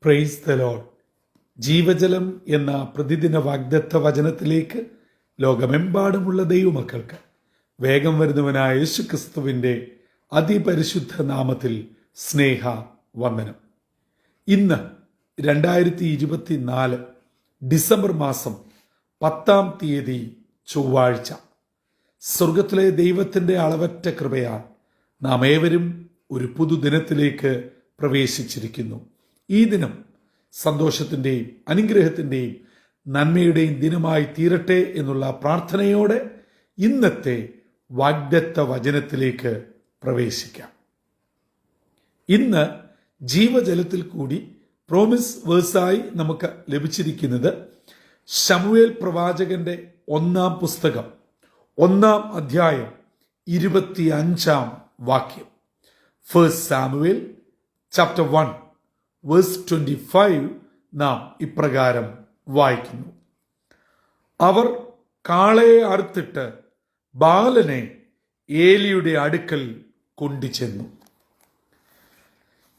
Praise the Lord. ജീവജലം എന്ന പ്രതിദിന വാഗ്ദത്ത വചനത്തിലേക്ക് ലോകമെമ്പാടുമുള്ള ദൈവമക്കൾക്ക് വേഗം വരുന്നവനായ യേശുക്രിസ്തുവിൻ്റെ അതിപരിശുദ്ധ നാമത്തിൽ സ്നേഹ വന്ദനം. ഇന്ന് 2024 ഡിസംബർ മാസം 10-ാം തീയതി ചൊവ്വാഴ്ച. സ്വർഗത്തിലെ ദൈവത്തിൻ്റെ അളവറ്റ കൃപയാൽ നാം ഏവരും ഒരു പുതുദിനത്തിലേക്ക് പ്രവേശിച്ചിരിക്കുന്നു. ഈ ദിനം സന്തോഷത്തിൻ്റെയും അനുഗ്രഹത്തിൻ്റെയും നന്മയുടെയും ദിനമായി തീരട്ടെ എന്നുള്ള പ്രാർത്ഥനയോടെ ഇന്നത്തെ വാഗ്ദത്ത വചനത്തിലേക്ക് പ്രവേശിക്കാം. ഇന്ന് ജീവജലത്തിൽ കൂടി പ്രോമിസ് വേഴ്സായി നമുക്ക് ലഭിച്ചിരിക്കുന്നത് ശമൂവേൽ പ്രവാചകന്റെ 1-ാം പുസ്തകം 1-ാം അധ്യായം 25-ാം വാക്യം. 1 സാമുവേൽ ചാപ്റ്റർ 1 വേഴ്സ് 25 നാം ഇപ്രകാരം വായിക്കുന്നു: അവർ കാളയെ അറുത്തിട്ട് ബാലനെ ഏലിയുടെ അടുക്കൽ കൊണ്ടുചെന്നു.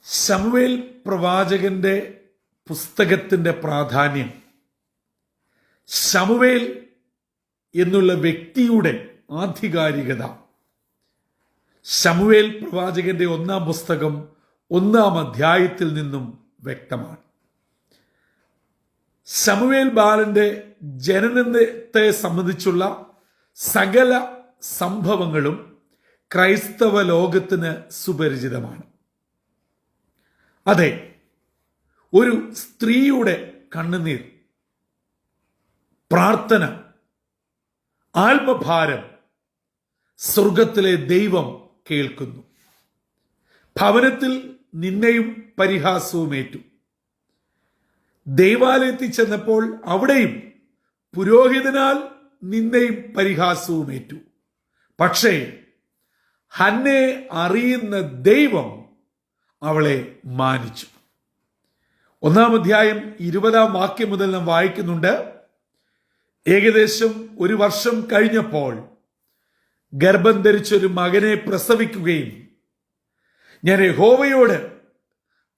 ശമൂവേൽ പ്രവാചകന്റെ പുസ്തകത്തിന്റെ പ്രാധാന്യം ശമൂവേൽ എന്നുള്ള വ്യക്തിയുടെ ആധികാരികത ശമൂവേൽ പ്രവാചകന്റെ 1-ാം പുസ്തകം 1-ാം അധ്യായത്തിൽ നിന്നും വ്യക്തമാണ്. ശമൂവേൽ ബാലന്റെ ജനനത്തെ സംബന്ധിച്ചുള്ള സകല സംഭവങ്ങളും ക്രൈസ്തവ ലോകത്തിന് സുപരിചിതമാണ്. അതെ, ഒരു സ്ത്രീയുടെ കണ്ണുനീർ, പ്രാർത്ഥന, ആത്മഭാരം സ്വർഗത്തിലെ ദൈവം കേൾക്കുന്നു. ഭവനത്തിൽ നിന്നെയും പരിഹാസവുമേറ്റു. ദൈവാലയത്തിൽ ചെന്നപ്പോൾ അവിടെയും പുരോഹിതനാൽ നിന്നെയും പരിഹാസവുമേറ്റു. പക്ഷേ ഹന്നയെ അറിയുന്ന ദൈവം അവളെ മാനിച്ചു. 1-ാം അധ്യായം 20-ാം വാക്യം മുതൽ നാം വായിക്കുന്നുണ്ട്: ഏകദേശം 1 വർഷം കഴിഞ്ഞപ്പോൾ ഗർഭം ധരിച്ചൊരു മകനെ പ്രസവിക്കുകയും ഞാൻ യഹോവയോട്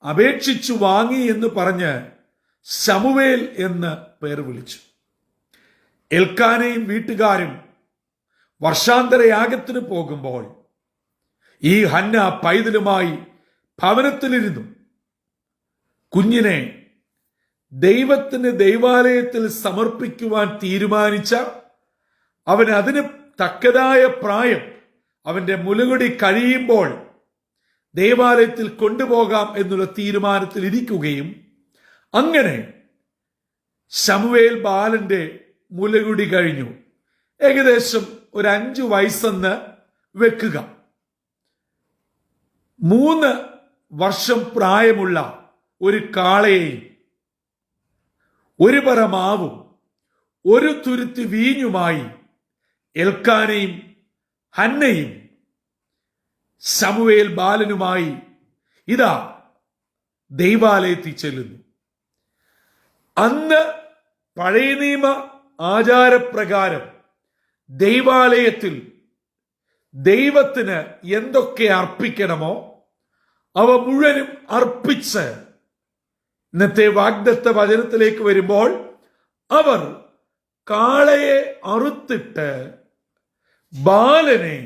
അപേക്ഷിച്ചു വാങ്ങി എന്ന് പറഞ്ഞ് ശമൂവേൽ എന്ന് പേർ വിളിച്ചു. എൽക്കാനയും വീട്ടുകാരും വർഷാന്തര യാഗത്തിന് പോകുമ്പോൾ ഈ ഹന്ന പൈതലുമായി ഭവനത്തിലിരുന്നു. കുഞ്ഞിനെ ദൈവത്തിന് ദൈവാലയത്തിൽ സമർപ്പിക്കുവാൻ തീരുമാനിച്ച അവൻ അതിന് തക്കതായ പ്രായം, അവന്റെ മുലകുടി കഴിയുമ്പോൾ ദേവാലയത്തിൽ കൊണ്ടുപോകാം എന്നുള്ള തീരുമാനത്തിൽ ഇരിക്കുകയും അങ്ങനെ ശമൂവേൽ ബാലന്റെ മുലകുടി കഴിഞ്ഞു. ഏകദേശം ഒരു 5 വയസ്സെന്ന് വെക്കുക. 3 വർഷം പ്രായമുള്ള ഒരു കാളയെയും 1 പറ മാവും 1 തുരുത്തി വീഞ്ഞുമായി എൽക്കാനയും ഹന്നയും ശമൂവേൽ ബാലനുമായി ഇതാ ദൈവാലയത്തിൽ ചെല്ലുന്നു. അന്ന് പഴയ നിയമ ആചാരപ്രകാരം ദൈവാലയത്തിൽ ദൈവത്തിന് എന്തൊക്കെ അർപ്പിക്കണമോ അവ മുഴുവനും അർപ്പിച്ച് ഇന്നത്തെ വാഗ്ദത്ത വചനത്തിലേക്ക് വരുമ്പോൾ അവർ കാളയെ അറുത്തിട്ട് ബാലനെ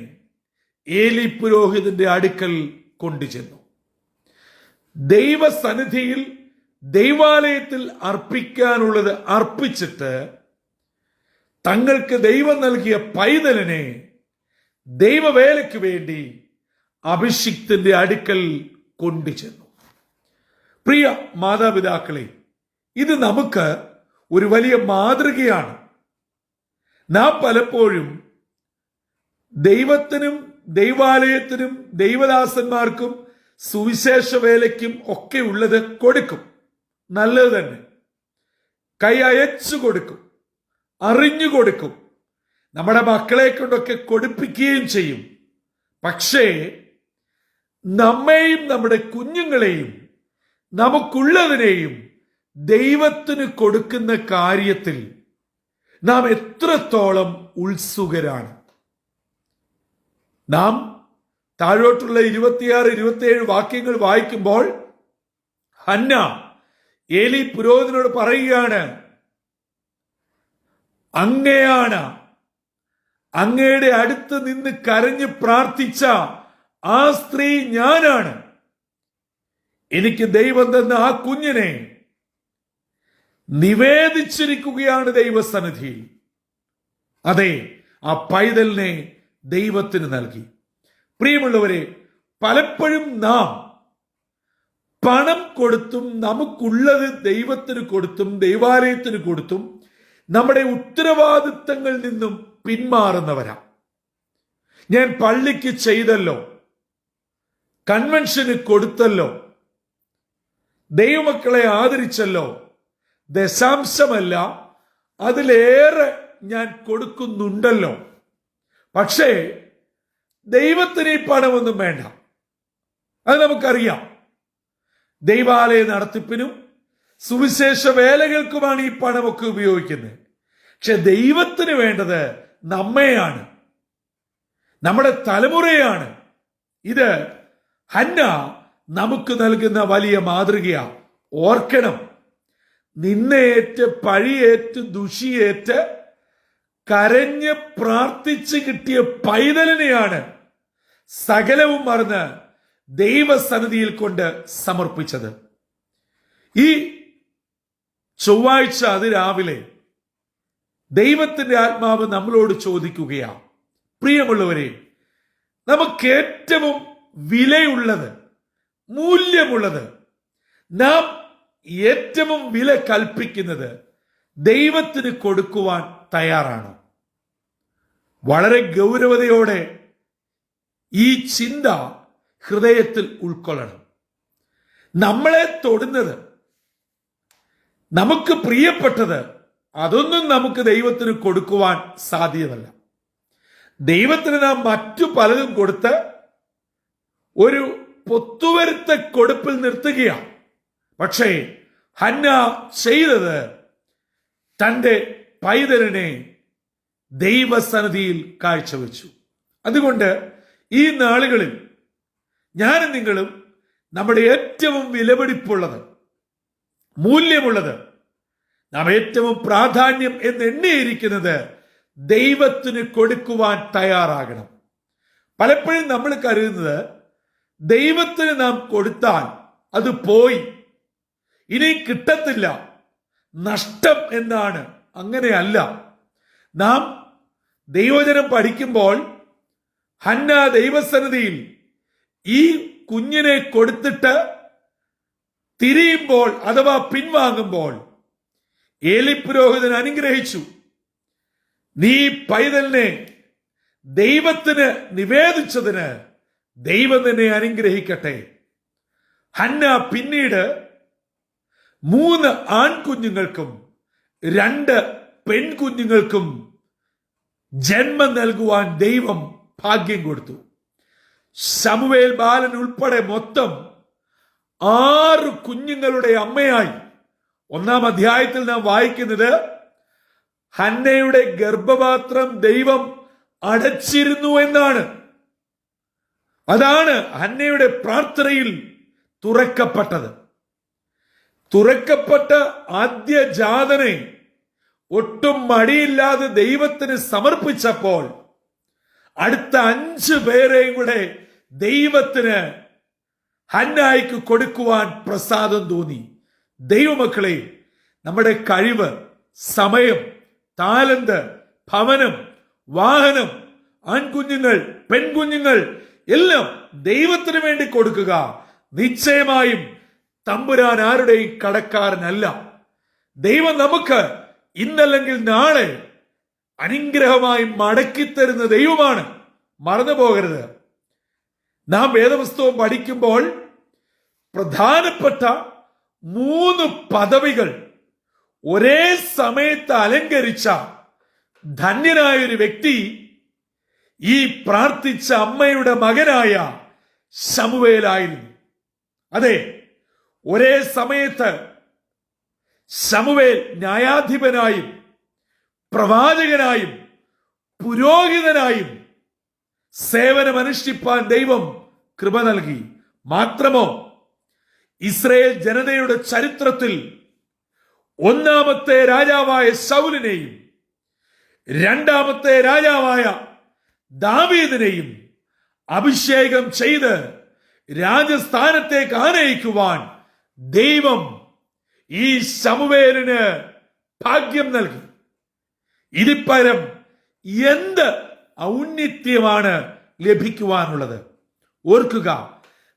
ഏലി പുരോഹിതന്റെ അടുക്കൽ കൊണ്ടുചെന്നു. ദൈവസന്നിധിയിൽ ദൈവാലയത്തിൽ അർപ്പിക്കാനുള്ളത് അർപ്പിച്ചിട്ട് തങ്ങൾക്ക് ദൈവം നൽകിയ പൈതലിനെ ദൈവവേലയ്ക്ക് വേണ്ടി അഭിഷിക്തന്റെ അടുക്കൽ കൊണ്ടുചെന്നു. പ്രിയ മാതാപിതാക്കളെ, ഇത് നമുക്ക് ഒരു വലിയ മാതൃകയാണ്. നാം പലപ്പോഴും ദൈവത്തിനും ദൈവാലയത്തിനും ദൈവദാസന്മാർക്കും സുവിശേഷ വേലയ്ക്കും ഒക്കെ ഉള്ളത് കൊടുക്കും, നല്ലത് തന്നെ. കൈ അയച്ചു കൊടുക്കും, അറിഞ്ഞു കൊടുക്കും, നമ്മുടെ മക്കളെ കൊണ്ടൊക്കെ കൊടുപ്പിക്കുകയും ചെയ്യും. പക്ഷേ നമ്മെയും നമ്മുടെ കുഞ്ഞുങ്ങളെയും നമുക്കുള്ളതിനെയും ദൈവത്തിന് കൊടുക്കുന്ന കാര്യത്തിൽ നാം എത്രത്തോളം ഉത്സുകരാണ്. നാം താഴോട്ടുള്ള 26-27 വാക്യങ്ങൾ വായിക്കുമ്പോൾ ഹന്ന ഏലി പുരോഹിതനോട് പറയുകയാണ്, അങ്ങയാണ് അങ്ങയുടെ അടുത്ത് നിന്ന് കരഞ്ഞ് പ്രാർത്ഥിച്ച ആ സ്ത്രീ ഞാനാണ്. എനിക്ക് ദൈവം തന്ന ആ കുഞ്ഞിനെ നിവേദിച്ചിരിക്കുകയാണ് ദൈവസന്നിധിയിൽ. അതെ, ആ പൈതലിനെ ദൈവത്തിന് നൽകി. പ്രിയമുള്ളവരെ, പലപ്പോഴും നാം പണം കൊടുത്തും നമുക്കുള്ളത് ദൈവത്തിന് കൊടുത്തും ദൈവാലയത്തിന് കൊടുത്തും നമ്മുടെ ഉത്തരവാദിത്തങ്ങളിൽ നിന്നും പിന്മാറുന്നവരാ. ഞാൻ പള്ളിക്ക് ചെയ്തല്ലോ, കൺവെൻഷന് കൊടുത്തല്ലോ, ദൈവമക്കളെ ആദരിച്ചല്ലോ, ദശാംശമല്ല അതിലേറെ ഞാൻ കൊടുക്കുന്നുണ്ടല്ലോ, പക്ഷേ ദൈവത്തിന് ഈ പണമൊന്നും വേണ്ട. അത് നമുക്കറിയാം. ദൈവാലയ നടത്തിപ്പിനും സുവിശേഷ വേലകൾക്കുമാണ് ഈ പണമൊക്കെ ഉപയോഗിക്കുന്നത്. പക്ഷെ ദൈവത്തിന് വേണ്ടത് നമ്മെയാണ്, നമ്മുടെ തലമുറയാണ്. ഇത് ഹന്ന നമുക്ക് നൽകുന്ന വലിയ മാതൃകയാണ്. ഓർക്കണം, നിന്നേറ്റ് പഴിയേറ്റ് ദുഷിയേറ്റ് കരഞ്ഞ് പ്രാർത്ഥിച്ച് കിട്ടിയ പൈതലിനെയാണ് സകലവും മറന്ന് ദൈവസന്നിധിയിൽ കൊണ്ട് സമർപ്പിച്ചത്. ഈ ചൊവ്വാഴ്ച അതിരാവിലെ ദൈവത്തിന്റെ ആത്മാവ് നമ്മളോട് ചോദിക്കുകയാണ്, പ്രിയമുള്ളവരെ, നമുക്ക് ഏറ്റവും വിലയുള്ളത്, മൂല്യമുള്ളത്, നാം ഏറ്റവും വില കൽപ്പിക്കുന്നത് ദൈവത്തിന് കൊടുക്കുവാൻ തയ്യാറാണോ? വളരെ ഗൗരവതയോടെ ഈ ചിന്ത ഹൃദയത്തിൽ ഉൾക്കൊള്ളണം. നമ്മളെ തൊടുന്നത്, നമുക്ക് പ്രിയപ്പെട്ടത്, അതൊന്നും നമുക്ക് ദൈവത്തിന് കൊടുക്കുവാൻ സാധ്യമല്ല. ദൈവത്തിന് നാം മറ്റു പലതും കൊടുത്ത് ഒരു പൊത്തുവരുത്ത കൊടുപ്പിൽ നിർത്തുകയാണ്. പക്ഷേ ഹന്ന ചെയ്തത് തന്റെ പൈതലിനെ ദൈവസന്നിധിയിൽ കാഴ്ചവെച്ചു. അതുകൊണ്ട് ഈ നാളുകളിൽ ഞാനും നിങ്ങളും നമ്മുടെ ഏറ്റവും വിലപിടിപ്പുള്ളത്, മൂല്യമുള്ളത്, നാം ഏറ്റവും പ്രാധാന്യം എന്ന് എണ്ണിയിരിക്കുന്നത് ദൈവത്തിന് കൊടുക്കുവാൻ തയ്യാറാകണം. പലപ്പോഴും നമ്മൾ കരുതുന്നത് ദൈവത്തിന് നാം കൊടുത്താൽ അത് പോയി, ഇനി കിട്ടത്തില്ല, നഷ്ടം എന്നാണ്. അങ്ങനെയല്ല. നാം ദൈവവചനം പഠിക്കുമ്പോൾ ഹന്ന ദൈവസന്നിധിയിൽ ഈ കുഞ്ഞിനെ കൊടുത്തിട്ട് തിരിയുമ്പോൾ അഥവാ പിൻവാങ്ങുമ്പോൾ ഏലി പുരോഹിതൻ അനുഗ്രഹിച്ചു, നീ പൈതലിനെ ദൈവത്തിന് നിവേദിച്ചതിന് ദൈവം നിന്നെ അനുഗ്രഹിക്കട്ടെ. ഹന്ന പിന്നീട് 3 ആൺകുഞ്ഞുങ്ങൾക്കും 2 പെൺകുഞ്ഞുങ്ങൾക്കും ജന്മം നൽകുവാൻ ദൈവം ഭാഗ്യം കൊടുത്തു. ശമൂവേൽ ബാലൻ ഉൾപ്പെടെ മൊത്തം 6 കുഞ്ഞുങ്ങളുടെ അമ്മയായി. 1-ാം അധ്യായത്തിൽ നാം വായിക്കുന്നത് ഹന്നയുടെ ഗർഭപാത്രം ദൈവം അടച്ചിരുന്നു എന്നാണ്. അതാണ് ഹന്നയുടെ പ്രാർത്ഥനയിൽ തുറക്കപ്പെട്ടത്. തുറക്കപ്പെട്ട ആദ്യ ജാതനെ ഒട്ടും മടിയില്ലാതെ ദൈവത്തിന് സമർപ്പിച്ചപ്പോൾ അടുത്ത 5 പേരെയും കൂടെ ദൈവത്തിന് ഹന്നായിക്ക് കൊടുക്കുവാൻ പ്രസാദം തോന്നി. ദൈവമക്കളെ, നമ്മുടെ കഴിവ്, സമയം, താലന്ത്, ഭവനം, വാഹനം, ആൺകുഞ്ഞുങ്ങൾ, പെൺകുഞ്ഞുങ്ങൾ എല്ലാം ദൈവത്തിന് വേണ്ടി കൊടുക്കുക. നിശ്ചയമായും തമ്പുരാൻ ആരുടെയും കടക്കാരനല്ല. ദൈവം നമുക്ക് ഇന്നല്ലെങ്കിൽ നാളെ അനുഗ്രഹമായി മടക്കിത്തരുന്ന ദൈവമാണ്. മറന്നു പോകരുത്. നാം വേദപുസ്തകം പഠിക്കുമ്പോൾ പ്രധാനപ്പെട്ട 3 പദവികൾ ഒരേ സമയത്ത് അലങ്കരിച്ച ധന്യനായ ഒരു വ്യക്തി ഈ പ്രാർത്ഥിച്ച അമ്മയുടെ മകനായ ശമൂവേലായിരുന്നു. അതെ, ഒരേ സമയത്ത് ശമൂവേൽ ന്യായാധിപനായും പ്രവാചകനായും പുരോഹിതനായും സേവനമനുഷ്ഠിപ്പാൻ ദൈവം കൃപ നൽകി. മാത്രമോ ഇസ്രായേൽ ജനതയുടെ ചരിത്രത്തിൽ ഒന്നാമത്തെ രാജാവായ ശൗലിനെയും രണ്ടാമത്തെ രാജാവായ ദാവീദിനെയും അഭിഷേകം ചെയ്ത് രാജസ്ഥാനത്തേക്ക് ആനയിക്കുവാൻ ദൈവം ഈ ശമൂവേലിന് ഭാഗ്യം നൽകി. ഇതിപ്പരം എന്ത് ഔന്നിത്യമാണ് ലഭിക്കുവാനുള്ളത്? ഓർക്കുക,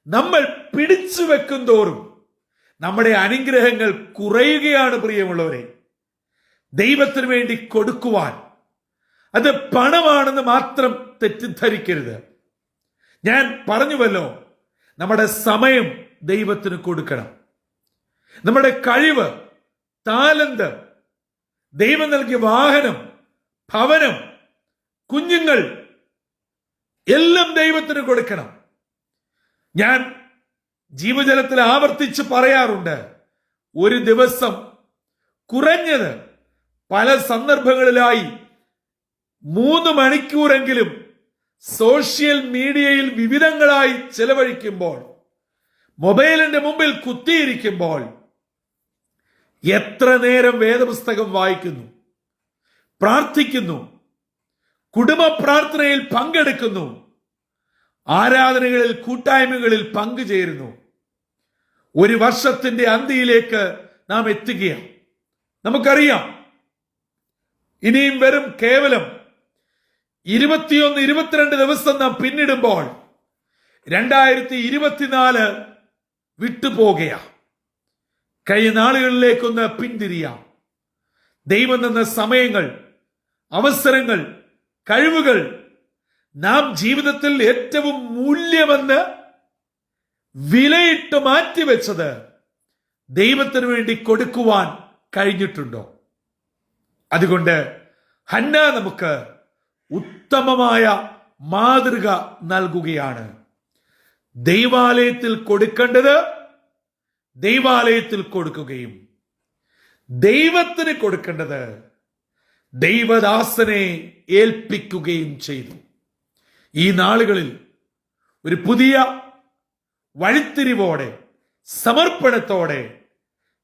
നമ്മൾ പിടിച്ചു വെക്കും തോറും നമ്മുടെ അനുഗ്രഹങ്ങൾ കുറയുകയാണ്. പ്രിയമുള്ളവരെ, ദൈവത്തിന് വേണ്ടി കൊടുക്കുവാൻ അത് പണമാണെന്ന് മാത്രം തെറ്റിദ്ധരിക്കരുത്. ഞാൻ പറഞ്ഞുവല്ലോ, നമ്മുടെ സമയം ദൈവത്തിന് കൊടുക്കണം. നമ്മുടെ കഴിവ്, താലന്ത്, ദൈവം നൽകിയ വാഹനം, ഭവനം, കുഞ്ഞുങ്ങൾ എല്ലാം ദൈവത്തിന് കൊടുക്കണം. ഞാൻ ജീവജലത്തിൽ ആവർത്തിച്ച് പറയാറുണ്ട്, ഒരു ദിവസം കുറഞ്ഞത് പല സന്ദർഭങ്ങളിലായി 3 മണിക്കൂറെങ്കിലും സോഷ്യൽ മീഡിയയിൽ വിവിധങ്ങളായി ചെലവഴിക്കുമ്പോൾ, മൊബൈലിന്റെ മുമ്പിൽ കുത്തിയിരിക്കുമ്പോൾ എത്ര നേരം വേദപുസ്തകം വായിക്കുന്നു, പ്രാർത്ഥിക്കുന്നു, കുടുംബ പ്രാർത്ഥനയിൽ പങ്കെടുക്കുന്നു, ആരാധനകളിൽ, കൂട്ടായ്മകളിൽ പങ്കുചേരുന്നു. ഒരു വർഷത്തിന്റെ അന്ത്യയിലേക്ക് നാം എത്തുകയാണ്. നമുക്കറിയാം, ഇനിയും വെറും കേവലം 21-22 ദിവസം നാം പിന്നിടുമ്പോൾ 2024 വിട്ടുപോകുകയാണ്. കഴിഞ്ഞ നാളുകളിലേക്കൊന്ന് പിന്തിരിയാം. ദൈവം തന്ന സമയങ്ങൾ, അവസരങ്ങൾ, കഴിവുകൾ നാം ജീവിതത്തിൽ ഏറ്റവും മൂല്യമെന്ന് വിലയിട്ട് മാറ്റിവെച്ചത് ദൈവത്തിന് വേണ്ടി കൊടുക്കുവാൻ കഴിഞ്ഞിട്ടുണ്ടോ? അതുകൊണ്ട് ഹന്ന നമുക്ക് ഉത്തമമായ മാതൃക നൽകുകയാണ്. ദൈവാലയത്തിൽ കൊടുക്കേണ്ടത് ദൈവാലയത്തിൽ കൊടുക്കുകയും ദൈവത്തിന് കൊടുക്കേണ്ടത് ദൈവദാസനെ ഏൽപ്പിക്കുകയും ചെയ്തു. ഈ നാളുകളിൽ ഒരു പുതിയ വഴിത്തിരിവോടെ, സമർപ്പണത്തോടെ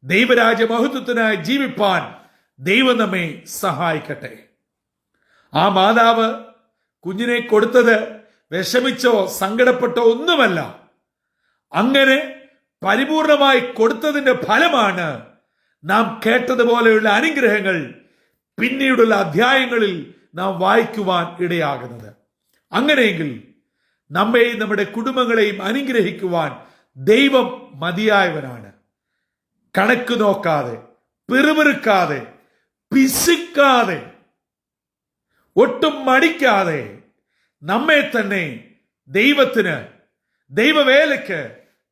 ദൈവരാജ്യ മഹത്വത്തിനായി ജീവിപ്പാൻ ദൈവം നമ്മെ സഹായിക്കട്ടെ. ആ മാതാവ് കുഞ്ഞിനെ കൊടുത്തത് വിഷമിച്ചോ സങ്കടപ്പെട്ടോ ഒന്നുമല്ല. അങ്ങനെ പരിപൂർണമായി കൊടുത്തതിന്റെ ഫലമാണ് നാം കേട്ടതുപോലെയുള്ള അനുഗ്രഹങ്ങൾ പിന്നീടുള്ള അധ്യായങ്ങളിൽ നാം വായിക്കുവാൻ ഇടയാകുന്നത്. അങ്ങനെയെങ്കിൽ നമ്മെയും നമ്മുടെ കുടുംബങ്ങളെയും അനുഗ്രഹിക്കുവാൻ ദൈവം മതിയായവനാണ്. കണക്ക് നോക്കാതെ, പിറുപിറുക്കാതെ, പിശുക്കാതെ, ഒട്ടും മടിക്കാതെ നമ്മെ തന്നെ ദൈവത്തിന്, ദൈവവേലയ്ക്ക്,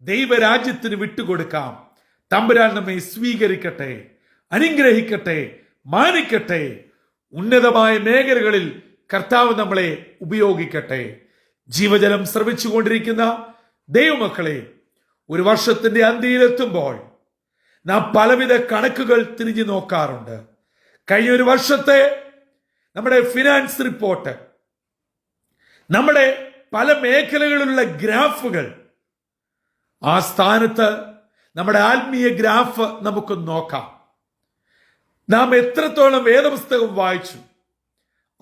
ദൈവരാജ്യത്തിന് വിട്ടുകൊടുക്കാം. തമ്പുരാൻ നമ്മെ സ്വീകരിക്കട്ടെ, അനുഗ്രഹിക്കട്ടെ, മാനിക്കട്ടെ. ഉന്നതമായ മേഖലകളിൽ കർത്താവ് നമ്മളെ ഉപയോഗിക്കട്ടെ. ജീവജലം ശ്രവിച്ചുകൊണ്ടിരിക്കുന്ന ദൈവമക്കളെ, ഒരു വർഷത്തിന്റെ അന്ത്യയിലെത്തുമ്പോൾ നാം പലവിധ കണക്കുകൾ തിരിഞ്ഞു നോക്കാറുണ്ട്. കഴിഞ്ഞ ഒരു വർഷത്തെ നമ്മുടെ ഫിനാൻസ് റിപ്പോർട്ട്, നമ്മുടെ പല മേഖലകളിലുള്ള ഗ്രാഫുകൾ, ആ സ്ഥാനത്ത് നമ്മുടെ ആത്മീയ ഗ്രാഫ് നമുക്ക് നോക്കാം. നാം എത്രത്തോളം വേദപുസ്തകം വായിച്ചു,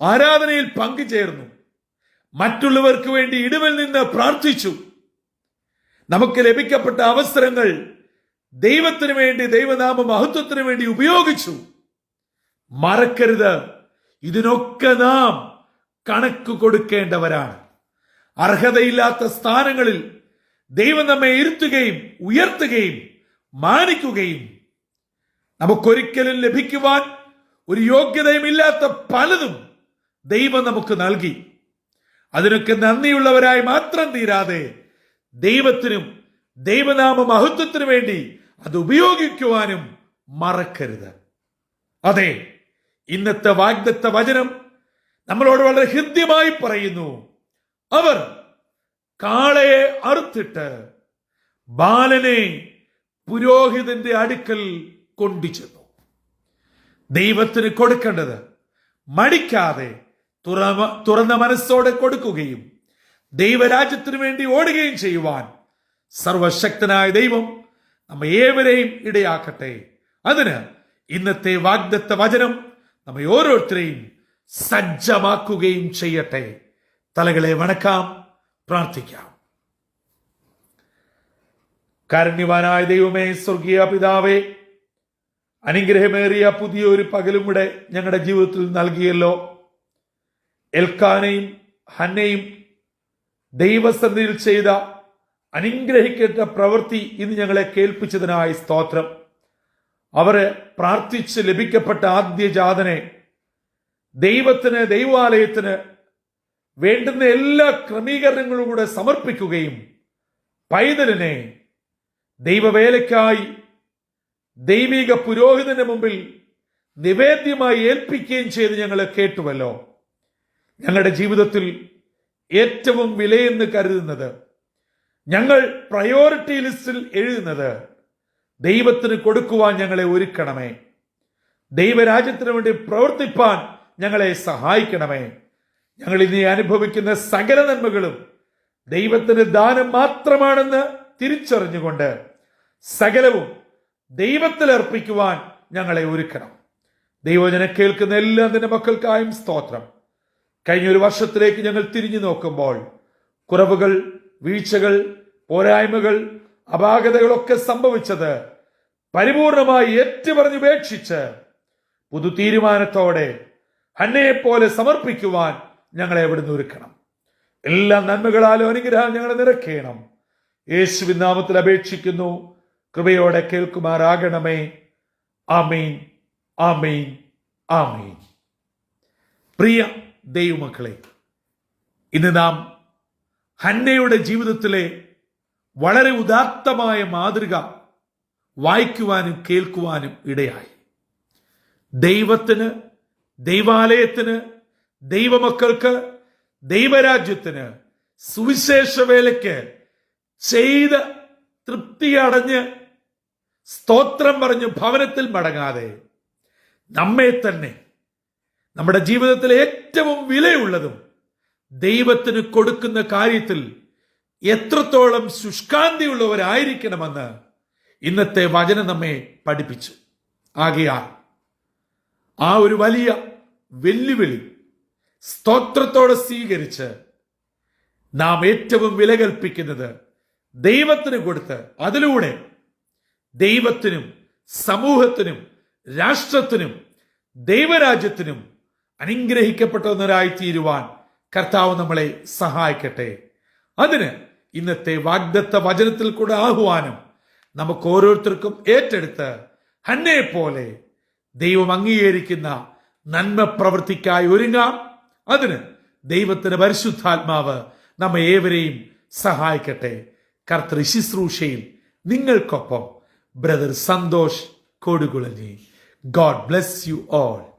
ആരാധനയിൽ പങ്കുചേർന്നു, മറ്റുള്ളവർക്ക് വേണ്ടി ഇടിവിൽ നിന്ന് പ്രാർത്ഥിച്ചു, നമുക്ക് ലഭിക്കപ്പെട്ട അവസരങ്ങൾ ദൈവത്തിന് വേണ്ടി, ദൈവനാമ മഹത്വത്തിന് വേണ്ടി ഉപയോഗിച്ചു. മറക്കരുത്, ഇതിനൊക്കെ നാം കണക്ക് കൊടുക്കേണ്ടവരാണ്. അർഹതയില്ലാത്ത സ്ഥാനങ്ങളിൽ ദൈവം നമ്മെ ഇരുത്തുകയും ഉയർത്തുകയും മാനിക്കുകയും നമുക്കൊരിക്കലും ലഭിക്കുവാൻ ഒരു യോഗ്യതയുമില്ലാത്ത പലതും ദൈവം നമുക്ക് നൽകി. അതിനൊക്കെ നന്ദിയുള്ളവരായി മാത്രം തീരാതെ ദൈവത്തിനും ദൈവനാമ മഹത്വത്തിനു വേണ്ടി അത് ഉപയോഗിക്കുവാനും മറക്കരുത്. അതെ, ഇന്നത്തെ വാഗ്ദത്ത വചനം നമ്മളോട് വളരെ ഹൃദ്യമായി പറയുന്നു. അവർ കാളയെ അറുത്തിട്ട് ബാലനെ പുരോഹിതന്റെ അടുക്കൽ കൊണ്ടുചെന്നു. ദൈവത്തിന് കൊടുക്കേണ്ടത് മടിക്കാതെ തുറന്ന മനസ്സോടെ കൊടുക്കുകയും ദൈവരാജ്യത്തിനു വേണ്ടി ഓടുകയും ചെയ്യുവാൻ സർവശക്തനായ ദൈവം നമ്മെ ഏവരെയും ഇടയാക്കട്ടെ. അതിന് ഇന്നത്തെ വാഗ്ദത്ത വചനം നമ്മെ ഓരോരുത്തരെയും സജ്ജമാക്കുകയും ചെയ്യട്ടെ. തലകളെ വണക്കാം, പ്രാർത്ഥിക്കാം. കാരുണ്യവാനായ ദൈവമേ, സ്വർഗീയ പിതാവേ, അനുഗ്രഹമേറിയ പുതിയൊരു പകലും കൂടെ ഞങ്ങളുടെ ജീവിതത്തിൽ നൽകിയല്ലോ. എൽക്കാനയും ഹന്നയും ദൈവസന്നിധിയിൽ ചെയ്ത അനുഗ്രഹിക്കപ്പെട്ട പ്രവൃത്തി ഇന്ന് ഞങ്ങളെ കേൾപ്പിച്ചതിനായി സ്തോത്രം. അവര് പ്രാർത്ഥിച്ച് ലഭിക്കപ്പെട്ട ആദ്യജാതനെ ദൈവത്തിന്, ദൈവാലയത്തിന് വേണ്ടുന്ന എല്ലാ ക്രമീകരണങ്ങളും കൂടെ സമർപ്പിക്കുകയും പൈതലിനെ ദൈവവേലയ്ക്കായി ദൈവിക പുരോഹിതന്റെ മുമ്പിൽ നിവേദ്യമായി ഏൽപ്പിക്കുകയും ചെയ്ത് ഞങ്ങൾ കേട്ടുവല്ലോ. ഞങ്ങളുടെ ജീവിതത്തിൽ ഏറ്റവും വിലയെന്ന് കരുതുന്നത്, ഞങ്ങൾ പ്രയോറിറ്റി ലിസ്റ്റിൽ എഴുതുന്നത് ദൈവത്തിന് കൊടുക്കുവാൻ ഞങ്ങളെ ഒരുക്കണമേ. ദൈവരാജ്യത്തിന് വേണ്ടി പ്രവർത്തിപ്പാൻ ഞങ്ങളെ സഹായിക്കണമേ. ഞങ്ങൾ ഇനി അനുഭവിക്കുന്ന സകല നന്മകളും ദൈവത്തിന് ദാനം മാത്രമാണെന്ന് തിരിച്ചറിഞ്ഞുകൊണ്ട് സകലവും ദൈവത്തിൽ അർപ്പിക്കുവാൻ ഞങ്ങളെ ഒരുക്കണം. ദൈവജനം കേൾക്കുന്ന എല്ലാ നിന്റെ മക്കൾക്കായും സ്തോത്രം. കഴിഞ്ഞൊരു വർഷത്തിലേക്ക് ഞങ്ങൾ തിരിഞ്ഞു നോക്കുമ്പോൾ കുറവുകൾ, വീഴ്ചകൾ, പോരായ്മകൾ, അപാകതകളൊക്കെ സംഭവിച്ചത് പരിപൂർണമായി ഏറ്റുപറഞ്ഞുപേക്ഷിച്ച് പുതു തീരുമാനത്തോടെ ഹന്നയെപ്പോലെ സമർപ്പിക്കുവാൻ ഞങ്ങളെ അവിടുന്ന് ഒരുക്കണം. എല്ലാ നന്മകളാലും അനുഗ്രഹം ഞങ്ങളെ നിറയ്ക്കണം. യേശുവിൻ നാമത്തിൽ അപേക്ഷിക്കുന്നു, കൃപയോടെ കേൾക്കുമാറാകണമേ. ആമീൻ, ആമീൻ, ആമീൻ. പ്രിയ ദൈവമക്കളെ, ഇന്ന് നാം ഹന്നയുടെ ജീവിതത്തിലെ വളരെ ഉദാത്തമായ മാതൃക വായിക്കുവാനും കേൾക്കുവാനും ഇടയായി. ദൈവത്തിന്, ദൈവാലയത്തിന്, ദൈവമക്കൾക്ക്, ദൈവരാജ്യത്തിന്, സുവിശേഷ വേലയ്ക്ക് ചെയ്ത് തൃപ്തിയടഞ്ഞ് സ്തോത്രം പറഞ്ഞ് ഭവനത്തിൽ മടങ്ങാതെ നമ്മെ തന്നെ നമ്മുടെ ജീവിതത്തിലെ ഏറ്റവും വിലയുള്ളതും ദൈവത്തിന് കൊടുക്കുന്ന കാര്യത്തിൽ എത്രത്തോളം ശുഷ്കാന്തിയുള്ളവരായിരിക്കണമെന്ന് ഇന്നത്തെ വചനം നമ്മെ പഠിപ്പിച്ചു. ആകയാൽ ആ ഒരു വലിയ വെല്ലുവിളി സ്തോത്രത്തോടെ സ്വീകരിച്ച് നാം ഏറ്റവും വില കൽപ്പിക്കുന്നത് ദൈവത്തിന് കൊടുത്ത് അതിലൂടെ ദൈവത്തിനും സമൂഹത്തിനും രാഷ്ട്രത്തിനും ദൈവരാജ്യത്തിനും അനുഗ്രഹിക്കപ്പെട്ടവരായി തീരുവാൻ കർത്താവ് നമ്മളെ സഹായിക്കട്ടെ. അതിന് ഇന്നത്തെ വാഗ്ദത്ത വചനത്തിൽ കൂടെ ആഹ്വാനം നമുക്ക് ഓരോരുത്തർക്കും ഏറ്റെടുത്ത് ഹന്നയെ പോലെ ദൈവം അംഗീകരിക്കുന്ന നന്മ പ്രവൃത്തിക്കായി ഒരുങ്ങാം. അതിന് ദൈവത്തിന്റെ പരിശുദ്ധാത്മാവ് നമ്മെ ഏവരെയും സഹായിക്കട്ടെ. കർത്തൃ ശുശ്രൂഷയിൽ നിങ്ങൾക്കൊപ്പം brother Santhosh Kodukulanji. God bless you all.